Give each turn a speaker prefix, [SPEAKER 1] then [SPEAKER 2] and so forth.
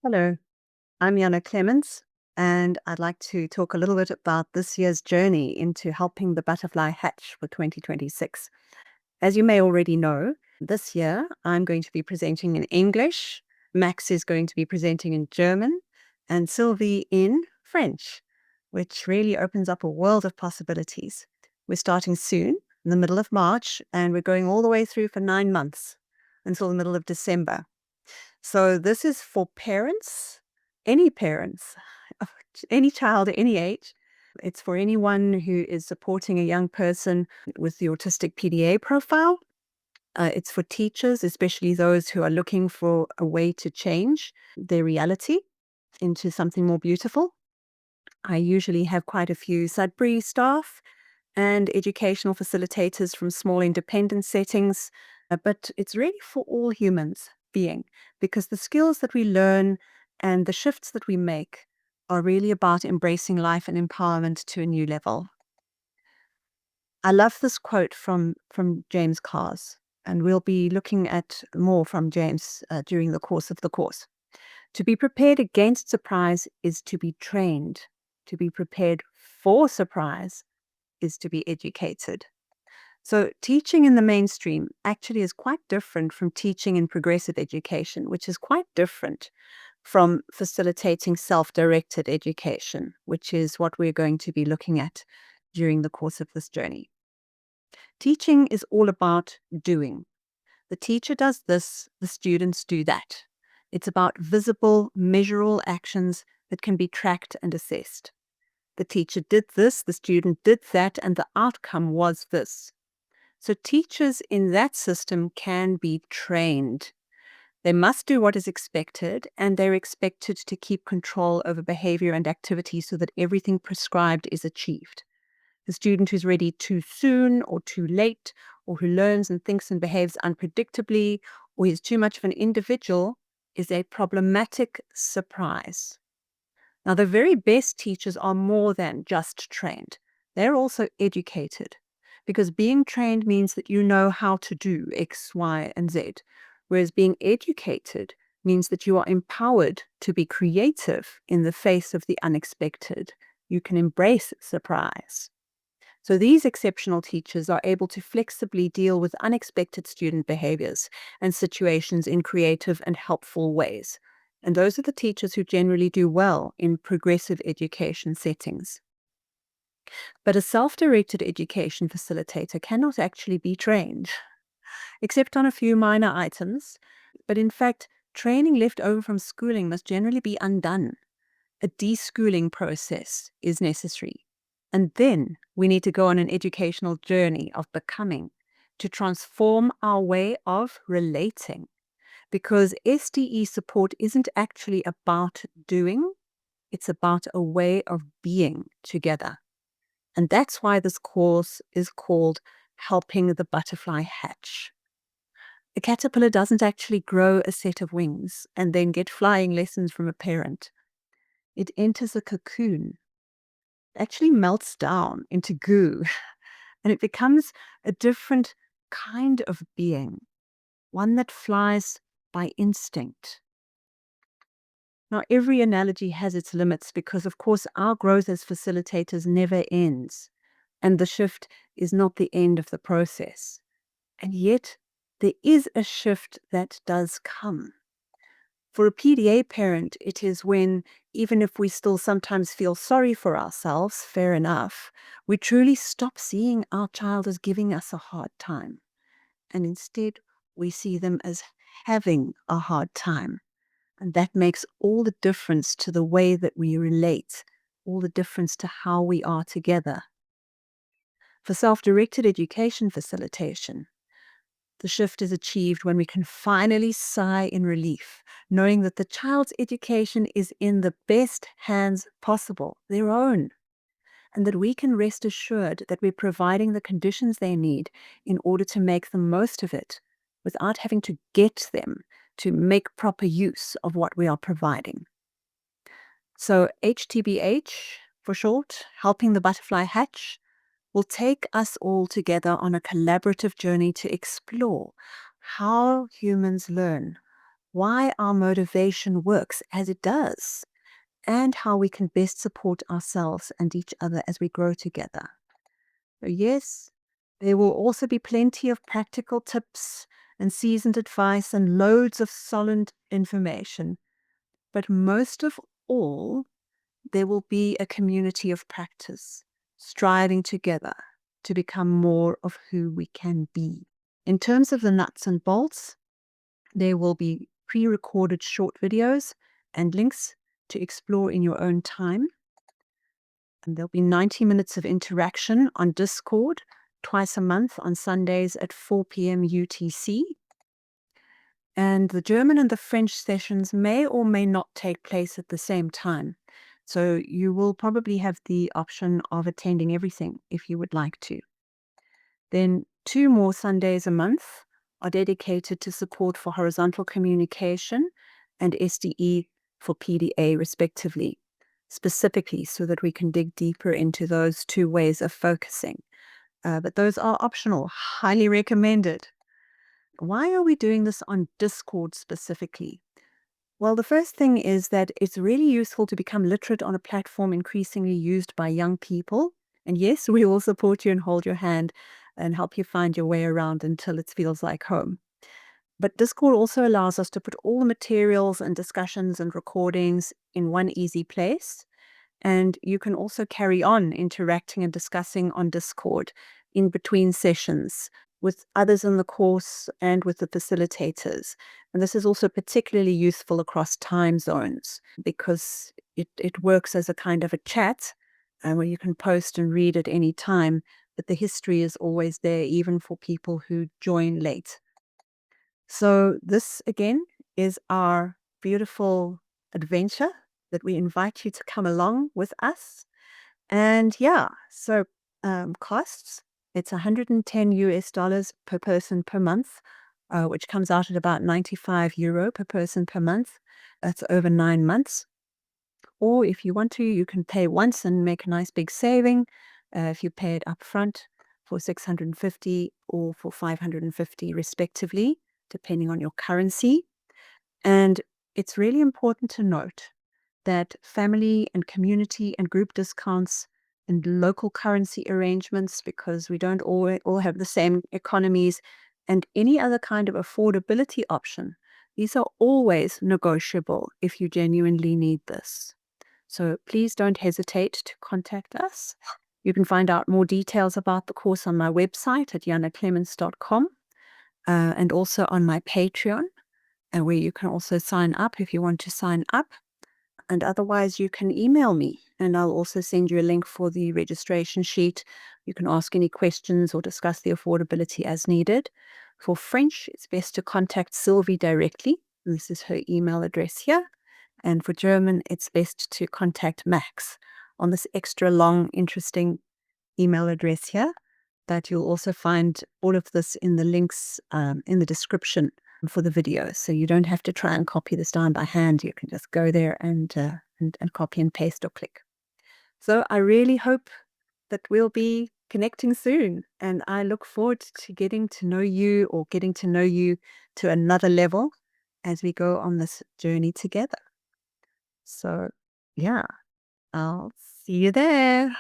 [SPEAKER 1] Hello, I'm Yana Clements, and I'd like to talk a little bit about this year's journey into helping the butterfly hatch for 2026. As you may already know, this year I'm going to be presenting in English, Max is going to be presenting in German, and Sylvie in French, which really opens up a world of possibilities. We're starting soon, in the middle of March, and we're going all the way through for 9 months until the middle of December. So this is for parents, of any child at any age. It's for anyone who is supporting a young person with the autistic PDA profile. It's for teachers, especially those who are looking for a way to change their reality into something more beautiful. I usually have quite a few Sudbury staff and educational facilitators from small independent settings. But it's really for all humans being, because the skills that we learn and the shifts that we make are really about embracing life and empowerment to a new level. I love this quote from James Cars, and we'll be looking at more from James during the course of the course. To be prepared against surprise is to be trained. To be prepared for surprise is to be educated. So, teaching in the mainstream actually is quite different from teaching in progressive education, which is quite different from facilitating self directed education, which is what we're going to be looking at during the course of this journey. Teaching is all about doing. The teacher does this, the students do that. It's about visible, measurable actions that can be tracked and assessed. The teacher did this, the student did that, and the outcome was this. So teachers in that system can be trained. They must do what is expected, and they're expected to keep control over behavior and activity so that everything prescribed is achieved. The student who's ready too soon or too late, or who learns and thinks and behaves unpredictably, or is too much of an individual, is a problematic surprise. Now, the very best teachers are more than just trained. They're also educated, because being trained means that you know how to do X, Y, and Z, whereas being educated means that you are empowered to be creative in the face of the unexpected. You can embrace surprise. So these exceptional teachers are able to flexibly deal with unexpected student behaviors and situations in creative and helpful ways. And those are the teachers who generally do well in progressive education settings. But a self-directed education facilitator cannot actually be trained, except on a few minor items. But in fact, training left over from schooling must generally be undone. A deschooling process is necessary. And then we need to go on an educational journey of becoming to transform our way of relating. Because SDE support isn't actually about doing, it's about a way of being together. And that's why this course is called Helping the Butterfly Hatch. A caterpillar doesn't actually grow a set of wings and then get flying lessons from a parent. It enters a cocoon, actually melts down into goo, and it becomes a different kind of being, one that flies by instinct. Now, every analogy has its limits because, of course, our growth as facilitators never ends, and the shift is not the end of the process. And yet, there is a shift that does come. For a PDA parent, it is when, even if we still sometimes feel sorry for ourselves, fair enough, we truly stop seeing our child as giving us a hard time. And instead, we see them as having a hard time. And that makes all the difference to the way that we relate, all the difference to how we are together. For self-directed education facilitation, the shift is achieved when we can finally sigh in relief, knowing that the child's education is in the best hands possible, their own, and that we can rest assured that we're providing the conditions they need in order to make the most of it, without having to get them to make proper use of what we are providing. So HTBH, for short, Helping the Butterfly Hatch, will take us all together on a collaborative journey to explore how humans learn, why our motivation works as it does, and how we can best support ourselves and each other as we grow together. So yes, there will also be plenty of practical tips and seasoned advice and loads of solid information. But most of all, there will be a community of practice, striving together to become more of who we can be. In terms of the nuts and bolts, there will be pre-recorded short videos and links to explore in your own time. And there'll be 90 minutes of interaction on Discord twice a month on Sundays at 4 p.m. UTC. And the German and the French sessions may or may not take place at the same time. So you will probably have the option of attending everything if you would like to. Then 2 more Sundays a month are dedicated to support for horizontal communication and SDE for PDA respectively, specifically so that we can dig deeper into those 2 ways of focusing. But those are optional, highly recommended. Why are we doing this on Discord specifically? Well, the first thing is that it's really useful to become literate on a platform increasingly used by young people. And yes, we will support you and hold your hand and help you find your way around until it feels like home. But Discord also allows us to put all the materials and discussions and recordings in one easy place. And you can also carry on interacting and discussing on Discord in between sessions with others in the course and with the facilitators. And this is also particularly useful across time zones because it works as a kind of a chat where you can post and read at any time, but the history is always there, even for people who join late. So this, again, is our beautiful adventure that we invite you to come along with us. And yeah, so costs, it's $110 per person per month, which comes out at about €95 per person per month. That's over 9 months. Or if you want to, you can pay once and make a nice big saving. If you pay it up front for 650 or for 550 respectively, depending on your currency. And it's really important to note that family and community and group discounts and local currency arrangements, because we don't all have the same economies, and any other kind of affordability option, these are always negotiable if you genuinely need this. So please don't hesitate to contact us. You can find out more details about the course on my website at jannaclements.com and also on my Patreon, where you can also sign up if you want to sign up. And otherwise, you can email me, and I'll also send you a link for the registration sheet. You can ask any questions or discuss the affordability as needed. For French, it's best to contact Sylvie directly. This is her email address here. And for German, it's best to contact Max on this extra long, interesting email address here. That you'll also find all of this in the links in the description for the video. So you don't have to try and copy this down by hand. You can just go there and copy and paste or click. So I really hope that we'll be connecting soon. And I look forward to getting to know you or getting to know you to another level as we go on this journey together. So yeah, I'll see you there.